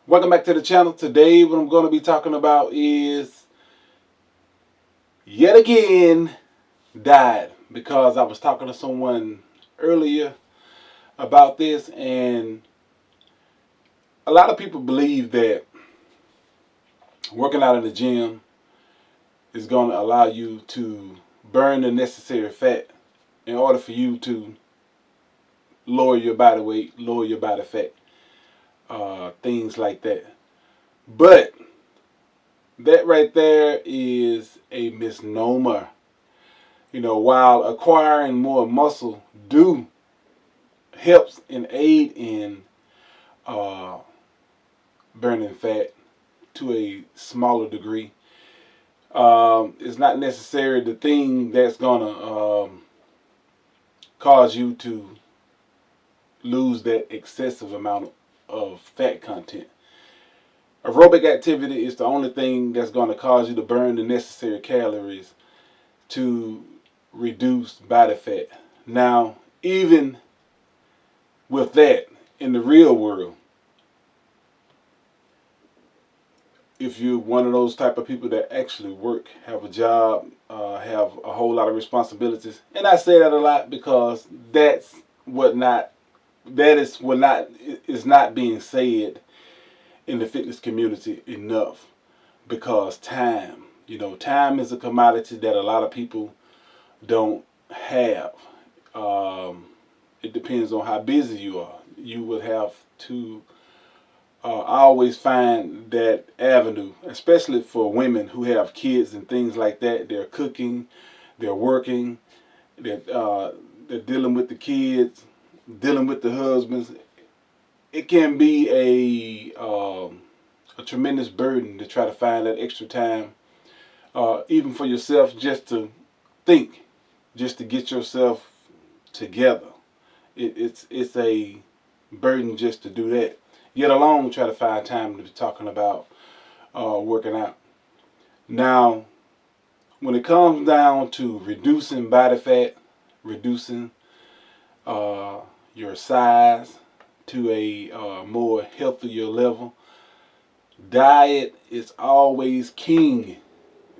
Welcome back to the channel. Today what I'm going to be talking about is yet again died, because I was talking to someone earlier about this, and a lot of people believe that working out in the gym is going to allow you to burn the necessary fat in order for you to lower your body weight, lower your body fat, things like that. But that right there is a misnomer. While acquiring more muscle do helps and aid in uh, burning fat to a smaller degree, it's not necessarily the thing that's gonna cause you to lose that excessive amount of fat content. Aerobic activity is the only thing that's going to cause you to burn the necessary calories to reduce body fat. Now, even with that, in the real world, if you're one of those type of people that actually work, have a job, have a whole lot of responsibilities, and I say that a lot because what not that is what not is not being said in the fitness community enough, because time is a commodity that a lot of people don't have. Um, it depends on how busy you are. You would have to always find that avenue, especially for women who have kids and things like that. They're cooking, they're working, they're dealing with the kids, dealing with the husbands. It can be a tremendous burden to try to find that extra time, even for yourself, just to think, just to get yourself together. It's a burden just to do that. Yet alone try to find time to be talking about working out. Now, when it comes down to reducing body fat, reducing uh, your size to a more healthier level, diet is always king.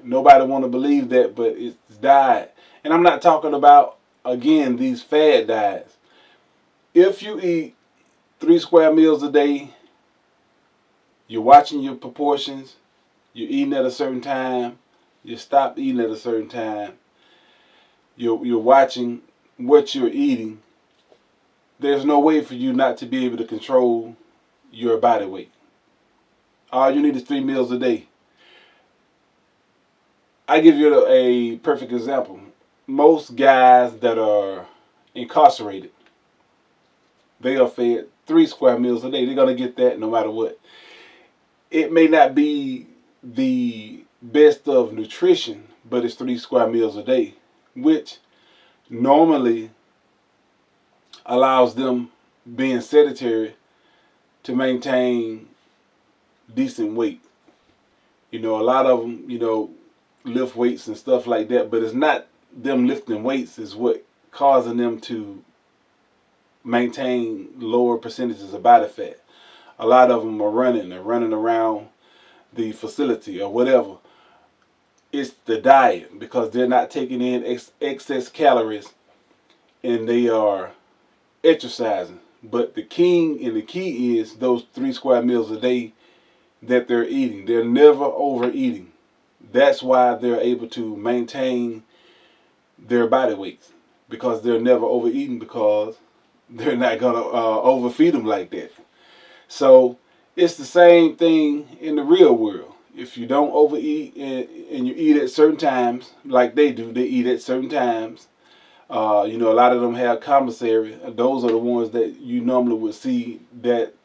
Nobody want to believe that, but it's diet. And I'm not talking about, again, these fad diets. If you eat 3 square meals a day, you're watching your proportions, you're eating at a certain time, you stop eating at a certain time, you're watching what you're eating, there's no way for you not to be able to control your body weight. All you need is 3 meals a day. I give you a perfect example. Most guys that are incarcerated, they are fed 3 square meals a day. They're gonna get that no matter what. It may not be the best of nutrition, but it's 3 square meals a day, which normally allows them, being sedentary, to maintain decent weight. A lot of them, lift weights and stuff like that, but it's not them lifting weights is what causing them to maintain lower percentages of body fat. A lot of them are running. They're running around the facility or whatever. It's the diet, because they're not taking in excess calories, and they are exercising. But the king and the key is those 3 square meals a day that they're eating. They're never overeating. That's why they're able to maintain their body weights, because they're never overeating, because they're not gonna overfeed them like that. So it's the same thing in the real world. If you don't overeat, and you eat at certain times, like they do, they eat at certain times. A lot of them have commissary. Those are the ones that you normally would see that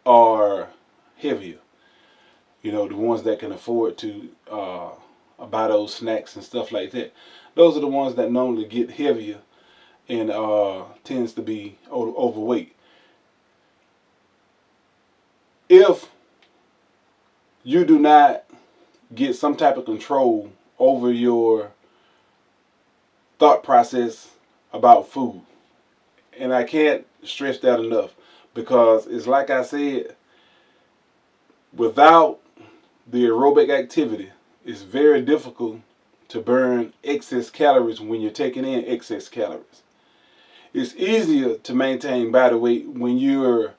are heavier. The ones that can afford to buy those snacks and stuff like that. Those are the ones that normally get heavier and tends to be overweight. If you do not get some type of control over your thought process about food, and I can't stress that enough, because it's like I said, without the aerobic activity, it's very difficult to burn excess calories when you're taking in excess calories. It's easier to maintain body weight when you're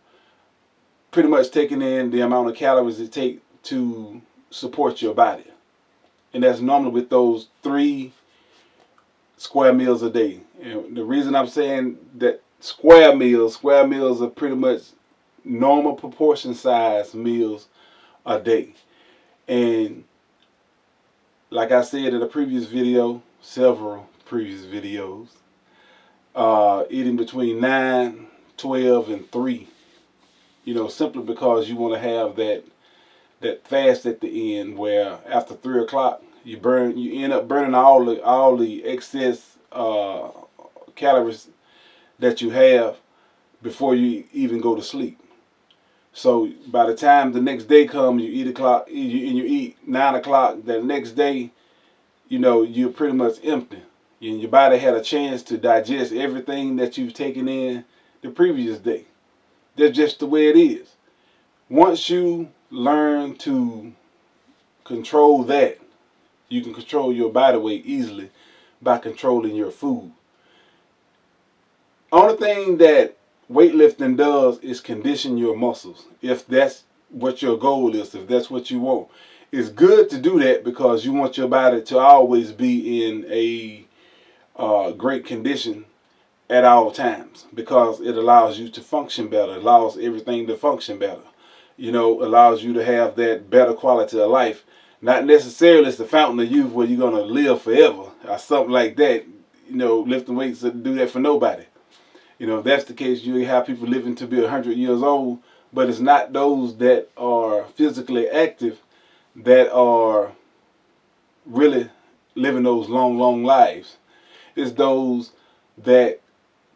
pretty much taking in the amount of calories it takes to support your body. And that's normally with those 3 square meals a day. And the reason I'm saying that square meals are pretty much normal proportion size meals a day. And like I said in a previous video, several previous videos, eating between 9, 12, and 3. Simply because you want to have that fast at the end, where after 3 o'clock you end up burning all the excess calories that you have before you even go to sleep. So by the time the next day comes, you eat 9 o'clock. The next day, you're pretty much empty, and your body had a chance to digest everything that you've taken in the previous day. That's just the way it is. Once you learn to control that, you can control your body weight easily by controlling your food. Only thing that weightlifting does is condition your muscles. If that's what your goal is, if that's what you want, it's good to do that because you want your body to always be in a great condition at all times, because it allows you to function better, allows everything to function better. Allows you to have that better quality of life. Not necessarily it's the fountain of youth where you're going to live forever or something like that. Lifting weights doesn't do that for nobody. If that's the case, you have people living to be 100 years old, but it's not those that are physically active that are really living those long, long lives. It's those that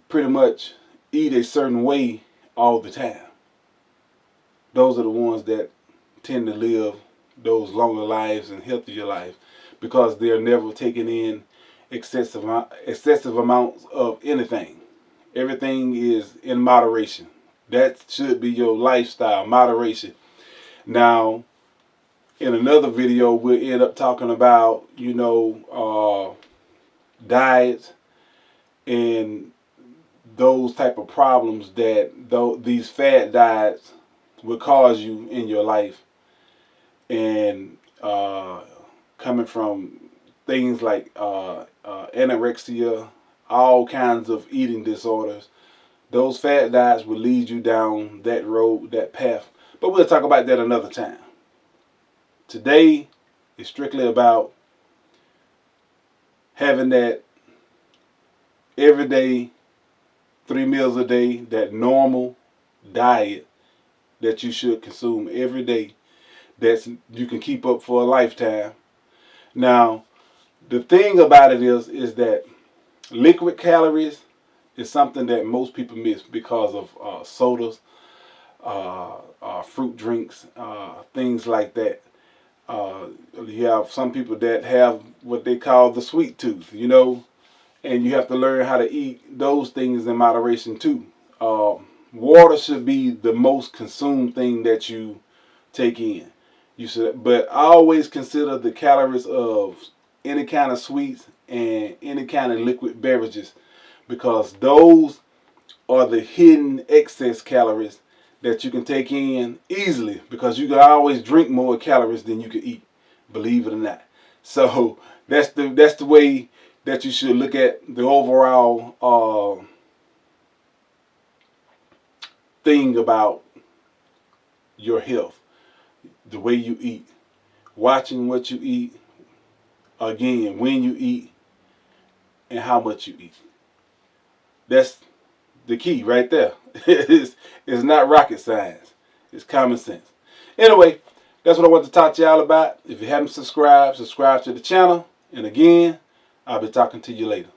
pretty much eat a certain way all the time. Those are the ones that tend to live those longer lives and healthier lives, because they're never taking in excessive amounts of anything. Everything is in moderation. That should be your lifestyle, moderation. Now, in another video, we'll end up talking about, diets and those type of problems that these fad diets will cause you in your life. And coming from things like anorexia, all kinds of eating disorders, those fat diets will lead you down that road, that path. But we'll talk about that another time. Today is strictly about having that everyday 3 meals a day, that normal diet that you should consume every day, that you can keep up for a lifetime. Now, the thing about it is that liquid calories is something that most people miss because of sodas, fruit drinks, things like that. You have some people that have what they call the sweet tooth, and you have to learn how to eat those things in moderation too. Water should be the most consumed thing that you take in. You should, but always consider the calories of any kind of sweets and any kind of liquid beverages, because those are the hidden excess calories that you can take in easily, because you can always drink more calories than you can eat, believe it or not. So that's the way that you should look at the overall thing about your health, the way you eat, watching what you eat, again, when you eat, and how much you eat. That's the key right there. It's not rocket science. It's common sense. Anyway, that's what I want to talk to y'all about. If you haven't subscribed, subscribe to the channel. And again, I'll be talking to you later.